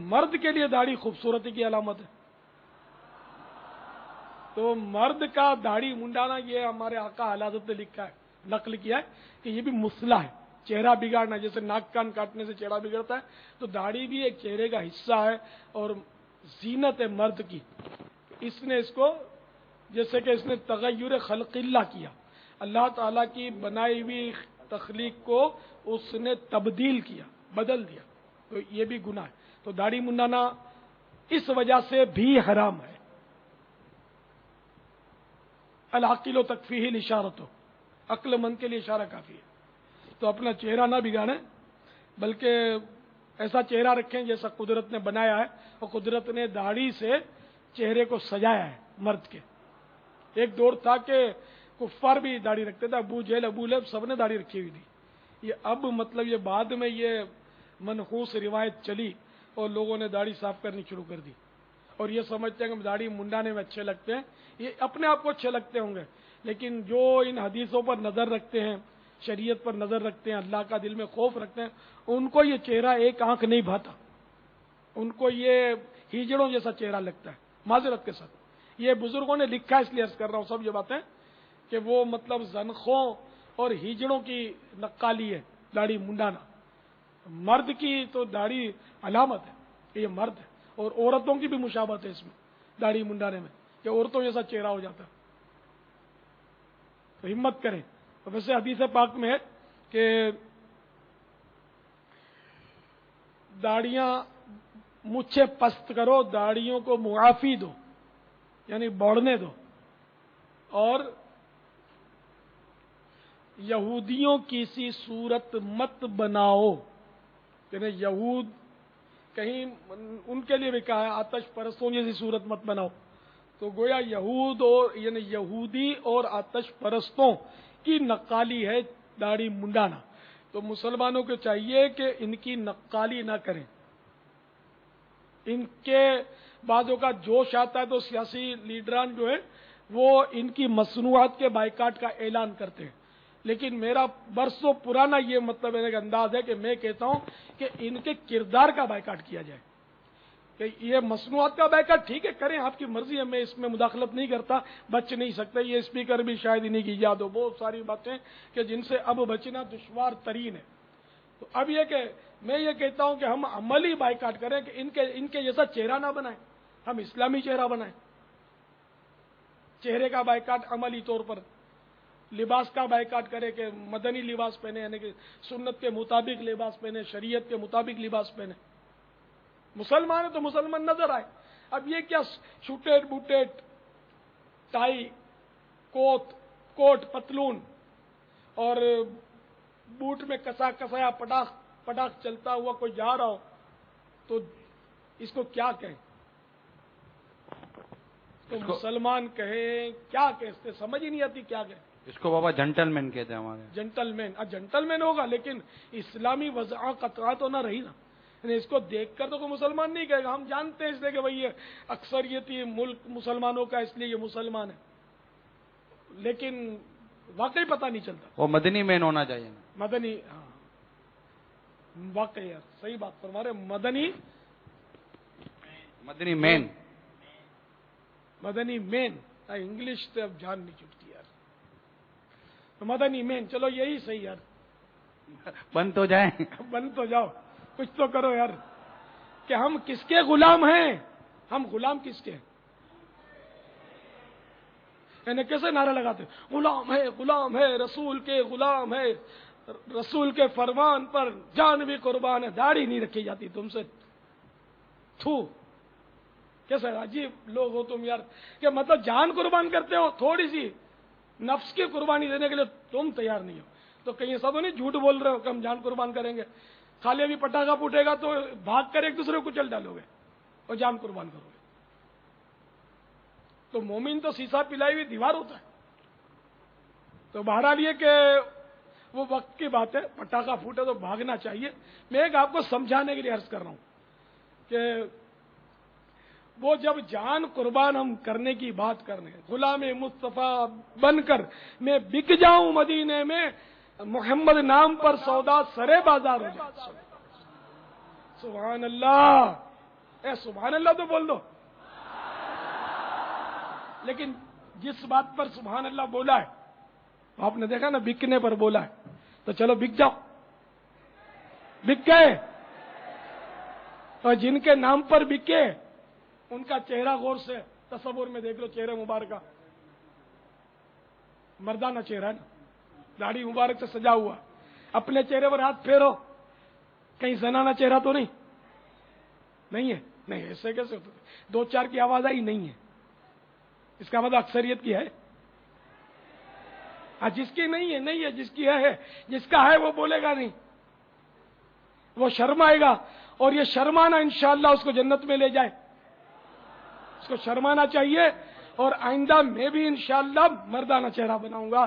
مرد کے لیے داڑھی خوبصورتی کی علامت ہے، تو مرد کا داڑھی منڈانا یہ ہمارے آقا اعلی حضرت نے لکھا ہے، نقل کیا ہے کہ یہ بھی مصلح ہے، چہرہ بگاڑنا، جیسے ناک کان کاٹنے سے چہرہ بگڑتا ہے، تو داڑھی بھی ایک چہرے کا حصہ ہے اور زینت ہے مرد کی۔ اس نے اس کو، جیسے کہ اس نے تغیر خلق اللہ کیا، اللہ تعالیٰ کی بنائی ہوئی تخلیق کو اس نے تبدیل کیا، بدل دیا، تو یہ بھی گناہ ہے۔ تو داڑھی منڈانا اس وجہ سے بھی حرام ہے۔ العقل و تکفیہ الاشارۃ، عقل مند کے لیے اشارہ کافی ہے۔ تو اپنا چہرہ نہ بگاڑیں، بلکہ ایسا چہرہ رکھیں جیسا قدرت نے بنایا ہے، اور قدرت نے داڑھی سے چہرے کو سجایا ہے مرد کے۔ ایک دور تھا کہ کفار بھی داڑھی رکھتے تھے، ابو جہل ابو لہب سب نے داڑھی رکھی ہوئی تھی۔ یہ اب مطلب یہ بعد میں یہ منحوس روایت چلی اور لوگوں نے داڑھی صاف کرنی شروع کر دی، اور یہ سمجھتے ہیں کہ داڑھی منڈانے میں اچھے لگتے ہیں، یہ اپنے آپ کو اچھے لگتے ہوں گے، لیکن جو ان حدیثوں پر نظر رکھتے ہیں، شریعت پر نظر رکھتے ہیں، اللہ کا دل میں خوف رکھتے ہیں، ان کو یہ چہرہ ایک آنکھ نہیں بھاتا، ان کو یہ ہیجڑوں جیسا چہرہ لگتا ہے، معذرت کے ساتھ۔ یہ بزرگوں نے لکھا، اس لیے عرض کر رہا ہوں سب یہ باتیں، کہ وہ مطلب زنخوں اور ہیجڑوں کی نقالی ہے داڑھی منڈانا۔ مرد کی تو داڑھی علامت ہے کہ یہ مرد ہے، اور عورتوں کی بھی مشابہت ہے اس میں داڑھی منڈانے میں، کہ عورتوں جیسا چہرہ ہو جاتا ہے۔ تو ہمت کریں۔ ویسے حدیث پاک میں ہے کہ داڑیاں مجھے پست کرو، داڑیوں کو معافی دو، یعنی بڑھنے دو، اور یہودیوں کی سی صورت مت بناؤ، یعنی یہود کہیں ان کے لیے بھی کہا ہے آتش پرستوں جیسی صورت مت بناؤ، تو گویا یہود اور یعنی یہودی اور آتش پرستوں کی نقالی ہے داڑھی منڈانا۔ تو مسلمانوں کو چاہیے کہ ان کی نقالی نہ کریں۔ ان کے بعضوں کا جوش آتا ہے تو سیاسی لیڈران جو ہیں وہ ان کی مصنوعات کے بائیکاٹ کا اعلان کرتے ہیں، لیکن میرا برسوں پرانا یہ مطلب میرا انداز ہے کہ میں کہتا ہوں کہ ان کے کردار کا بائیکاٹ کیا جائے۔ کہ یہ مصنوعات کا بائیکاٹ ٹھیک ہے، کریں، آپ کی مرضی ہے، میں اس میں مداخلت نہیں کرتا، بچ نہیں سکتے، یہ اسپیکر بھی شاید انہیں کی ایجاد ہو، بہت ساری باتیں کہ جن سے اب بچنا دشوار ترین ہے۔ تو اب یہ کہ میں یہ کہتا ہوں کہ ہم عملی بائیکاٹ کریں کہ ان کے جیسا چہرہ نہ بنائیں، ہم اسلامی چہرہ بنائیں۔ چہرے کا بائیکاٹ عملی طور پر، لباس کا بائیکاٹ کرے کہ مدنی لباس پہنے، یعنی کہ سنت کے مطابق لباس پہنے، شریعت کے مطابق لباس پہنے۔ مسلمان ہے تو مسلمان نظر آئے۔ اب یہ کیا شوٹیڈ بوٹیڈ ٹائی، کوٹ پتلون اور بوٹ میں کسا کسایا پٹاخ چلتا ہوا کوئی جا رہا ہو، تو اس کو کیا کہیں؟ تو مسلمان کہیں کیا کہتے، سمجھ ہی نہیں آتی کیا کہیں۔ اس کو بابا جنٹل مین کہتے ہیں ہمارے۔ جنٹل مین، جنٹل مین ہوگا، لیکن اسلامی وضع قطعہ تو نہ رہی نا۔ یعنی اس کو دیکھ کر تو کوئی مسلمان نہیں کہے گا، ہم جانتے ہیں اس لیے کہ بھئی یہ اکثریتی ملک مسلمانوں کا، اس لیے یہ مسلمان ہے، لیکن واقعی پتہ نہیں چلتا۔ وہ مدنی مین ہونا چاہیے۔ مدنی، ہاں واقعی یار صحیح بات فرما رہے، مدنی مین، مدنی مین، انگلش تو اب جان نہیں چھٹتی یار، تو مدنی مین، چلو یہی صحیح یار، بن تو جائیں، بن تو جاؤ، کچھ تو کرو یار، کہ ہم کس کے غلام ہیں، ہم غلام کس کے ہیں؟ یعنی کیسے نعرہ لگاتے ہیں، غلام ہے رسول کے، غلام ہے رسول کے فرمان پر جان بھی قربان ہے، داڑھی نہیں رکھی جاتی تم سے، تھو، کیسے عجیب لوگ ہو تم یار، کہ مطلب جان قربان کرتے ہو، تھوڑی سی نفس کی قربانی دینے کے لیے تم تیار نہیں ہو، تو کہیں ایسا تو نہیں جھوٹ بول رہے ہو کہ ہم جان قربان کریں گے، خالی ابھی پٹاخہ پھوٹے گا تو بھاگ کر ایک دوسرے کو کچل ڈالو گے اور جان قربان کرو گے؟ تو مومن تو سیسا پلائی ہوئی دیوار ہوتا ہے۔ تو بہرحال یہ کہ وہ وقت کی بات ہے، پٹاخہ پھوٹے تو بھاگنا چاہیے۔ میں ایک آپ کو سمجھانے کے لیے عرض کر رہا ہوں کہ وہ جب جان قربان ہم کرنے کی بات کر رہے ہیں، غلام مصطفیٰ بن کر میں بک جاؤں مدینے میں، محمد نام پر سودا سرے بازار ہو جائے، سبحان اللہ، سبحان اللہ تو بول دو. لیکن جس بات پر سبحان اللہ بولا ہے آپ نے دیکھا نا, بکنے پر بولا ہے, تو چلو بک جاؤ. بک گئے. اور جن کے نام پر بکے ان کا چہرہ غور سے تصور میں دیکھ لو, چہرہ مبارکہ مردانہ چہرہ ہے نا, داڑھی مبارک سے سجا ہوا. اپنے چہرے پر ہاتھ پھیرو, کہیں زنانہ چہرہ تو نہیں ہے. نہیں, ایسے کیسے ہوتا؟ دو چار کی آواز آئی نہیں ہے, اس کا مطلب اکثریت کی ہے. جس کی نہیں ہے, جس کی ہے. جس کا ہے وہ بولے گا نہیں, وہ شرمائے گا, اور یہ شرمانا انشاءاللہ اس کو جنت میں لے جائے. اس کو شرمانا چاہیے, اور آئندہ میں بھی انشاءاللہ مردانہ چہرہ بناؤں گا.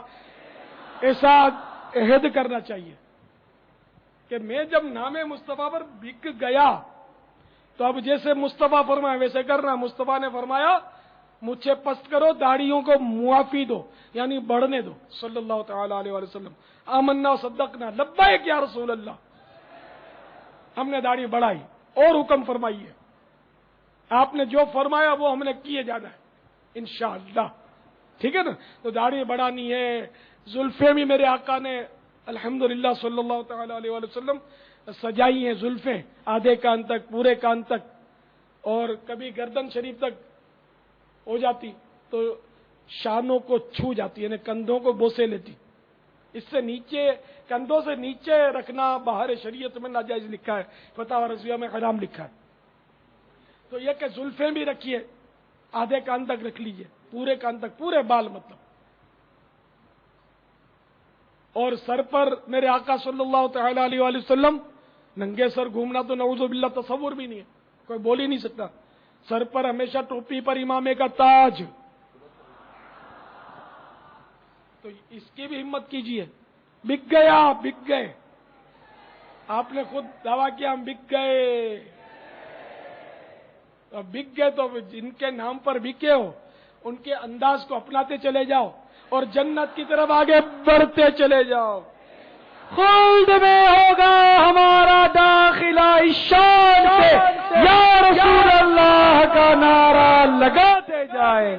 ایسا عہد کرنا چاہیے کہ میں جب نام مصطفیٰ پر بک گیا تو اب جیسے مصطفیٰ فرمایا ویسے کرنا. مصطفیٰ نے فرمایا مجھ سے پست کرو, داڑھیوں کو معافی دو, یعنی بڑھنے دو. صلی اللہ تعالی علیہ وسلم. آمنا صدقنا لبیک یا رسول اللہ. ہم نے داڑھی بڑھائی اور حکم فرمائی ہے, آپ نے جو فرمایا وہ ہم نے کیے جانا ہے انشاءاللہ. ٹھیک ہے نا. تو داڑھی بڑھانی ہے. زلفیں بھی میرے آقا نے الحمدللہ صلی اللہ تعالی علیہ وسلم سجائی ہیں. زلفیں آدھے کان تک, پورے کان تک, اور کبھی گردن شریف تک ہو جاتی تو شانوں کو چھو جاتی, یعنی کندھوں کو بوسے لیتی. اس سے نیچے, کندھوں سے نیچے رکھنا باہر شریعت میں ناجائز لکھا ہے, فتاوی رضویہ میں حرام لکھا ہے. تو یہ کہ زلفیں بھی رکھیے, آدھے کان تک رکھ لیجئے, پورے کان تک, پورے بال مطلب. اور سر پر میرے آقا صلی اللہ تعالی علیہ وسلم ننگے سر گھومنا تو نعوذ باللہ تصور بھی نہیں ہے, کوئی بول ہی نہیں سکتا. سر پر ہمیشہ ٹوپی پر امامے کا تاج. تو اس کی بھی ہمت کیجئے. بک گیا, بک گئے. آپ نے خود دعویٰ کیا ہم بک گئے. اب بک گئے تو جن کے نام پر بکے ہو ان کے انداز کو اپناتے چلے جاؤ اور جنت کی طرف آگے بڑھتے چلے جاؤ. خلد میں ہوگا ہمارا داخلہ اس شان سے, یا رسول اللہ کا نعرہ لگاتے جائیں.